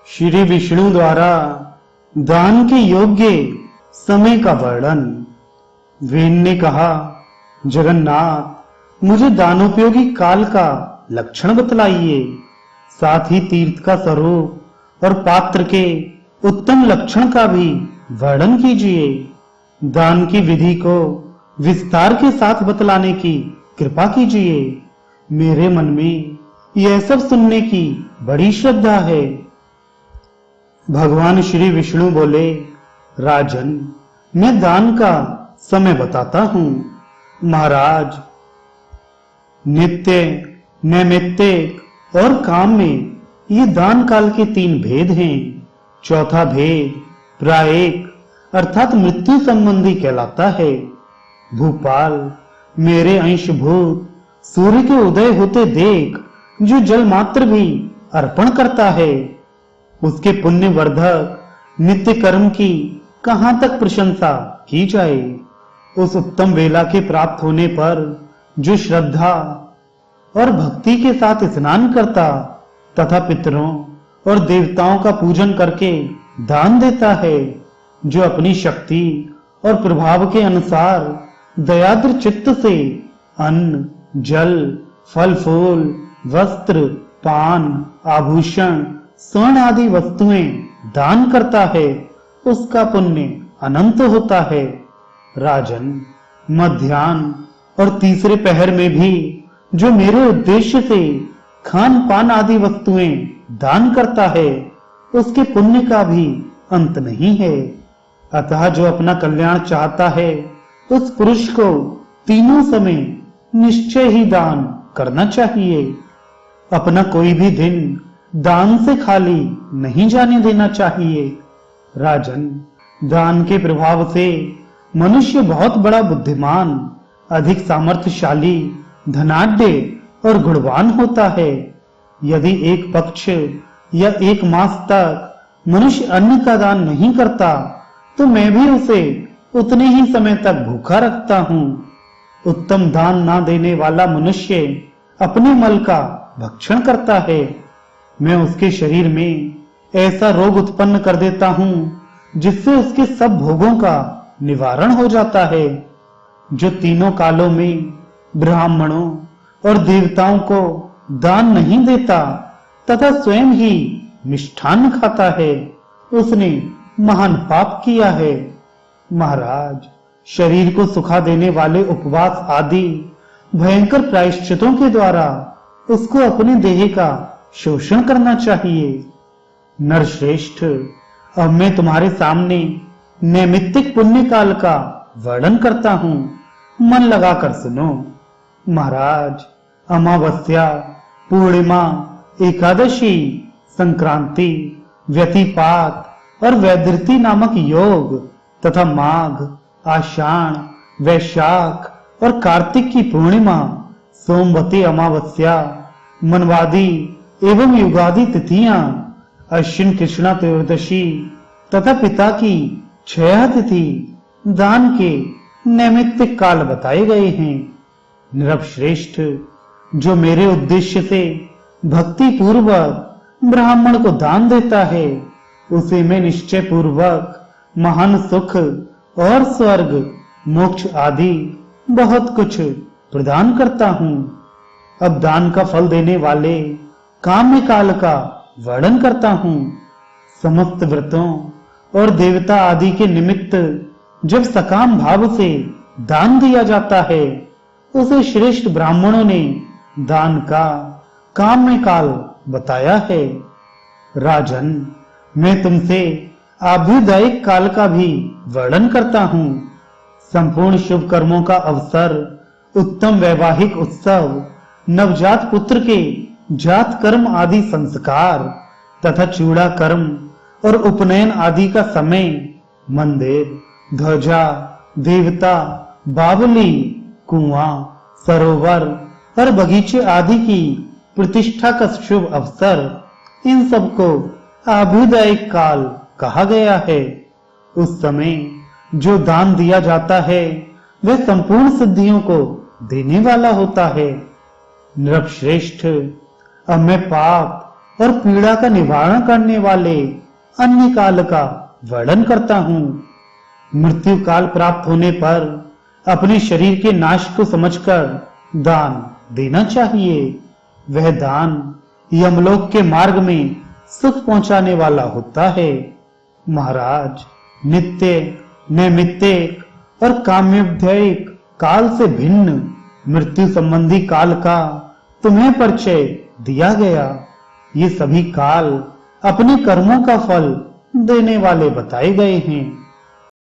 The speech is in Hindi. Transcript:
श्री विष्णु द्वारा दान के योग्य समय का वर्णन। वेन ने कहा, जगन्नाथ, मुझे दानोपयोगी काल का लक्षण बतलाइए, साथ ही तीर्थ का स्वरूप और पात्र के उत्तम लक्षण का भी वर्णन कीजिए। दान की विधि को विस्तार के साथ बतलाने की कृपा कीजिए। मेरे मन में यह सब सुनने की बड़ी श्रद्धा है। भगवान श्री विष्णु बोले, राजन, मैं दान का समय बताता हूं। महाराज, नित्य, नैमित्तिक और काम में ये दान काल के 3 भेद हैं। चौथा भेद प्रायिक अर्थात मृत्यु संबंधी कहलाता है। भूपाल, मेरे अंशभूत सूर्य के उदय होते देख जो जल मात्र भी अर्पण करता है, उसके पुण्य वर्धक नित्य कर्म की कहां तक प्रशंसा की जाए। उस उत्तम वेला के प्राप्त होने पर जो श्रद्धा और भक्ति के साथ स्नान करता तथा पितरों और देवताओं का पूजन करके दान देता है, जो अपनी शक्ति और प्रभाव के अनुसार दयाद्र चित्त से अन्न, जल, फल फूल, वस्त्र, पान, आभूषण, स्वर्ण आदि वस्तुएं दान करता है, उसका पुण्य अनंत होता है। राजन, मध्याह्न और तीसरे पहर में भी जो मेरे उद्देश्य से खान पान आदि वस्तुएं दान करता है, उसके पुण्य का भी अंत नहीं है। अतः जो अपना कल्याण चाहता है, उस पुरुष को तीनों समय निश्चय ही दान करना चाहिए। अपना कोई भी दिन दान से खाली नहीं जाने देना चाहिए। राजन, दान के प्रभाव से मनुष्य बहुत बड़ा बुद्धिमान, अधिक सामर्थ्यशाली, धनाढ्य और गुणवान होता है। यदि एक पक्ष या एक मास तक मनुष्य अन्न का दान नहीं करता, तो मैं भी उसे उतने ही समय तक भूखा रखता हूं। उत्तम दान ना देने वाला मनुष्य अपने मल का भक्षण करता है। मैं उसके शरीर में ऐसा रोग उत्पन्न कर देता हूं, जिससे उसके सब भोगों का निवारण हो जाता है। जो तीनों कालों में ब्राह्मणों और देवताओं को दान नहीं देता तथा स्वयं ही मिष्ठान्न खाता है, उसने महान पाप किया है। महाराज, शरीर को सुखा देने वाले उपवास आदि भयंकर प्रायश्चितों के द्वारा उसको अपने देह का शोषण करना चाहिए। नरश्रेष्ठ, अब मैं तुम्हारे सामने नैमित्तिक पुण्य काल का वर्णन करता हूं, मन लगाकर सुनो। महाराज, अमावस्या, पूर्णिमा, एकादशी, संक्रांति, व्यतिपात और वैधृति नामक योग तथा माघ, आषाढ़, वैशाख और कार्तिक की पूर्णिमा, सोमवती अमावस्या, मनवादी एवं युगादि तिथियां, अश्विन कृष्णा त्रयोदशी तथा पिता की क्षया तिथि दान के नैमित्तिक काल बताए गए हैं। नृपश्रेष्ठ, जो मेरे उद्देश्य से भक्ति पूर्वक ब्राह्मण को दान देता है, उसे मैं निश्चय पूर्वक महान सुख और स्वर्ग, मोक्ष आदि बहुत कुछ प्रदान करता हूं। अब दान का फल देने वाले काम्य काल का वर्णन करता हूं। समस्त व्रतों और देवता आदि के निमित्त जब सकाम भाव से दान दिया जाता है, उसे श्रेष्ठ ब्राह्मणों ने दान का काम्य काल बताया है। राजन, मैं तुमसे आभ्युदयिक काल का भी वर्णन करता हूं। संपूर्ण शुभ कर्मों का अवसर, उत्तम वैवाहिक उत्सव, नवजात पुत्र के जात कर्म आदि संस्कार तथा चूड़ा कर्म और उपनयन आदि का समय, मंदिर, ध्वजा, देवता, बावली, कुआं, सरोवर और बगीचे आदि की प्रतिष्ठा का शुभ अवसर, इन सबको आभ्युदयिक काल कहा गया है। उस समय जो दान दिया जाता है, वह संपूर्ण सिद्धियों को देने वाला होता है। नृपश्रेष्ठ, अब मैं पाप और पीड़ा का निवारण करने वाले अन्य काल का वर्णन करता हूँ। मृत्यु काल प्राप्त होने पर अपने शरीर के नाश को समझकर दान देना चाहिए। वह दान यमलोक के मार्ग में सुख पहुंचाने वाला होता है। महाराज, नित्य, नैमित्तिक और काम्योदयिक काल से भिन्न मृत्यु संबंधी काल का तुम्हें परिचय दिया गया। ये सभी काल अपने कर्मों का फल देने वाले बताए गए हैं।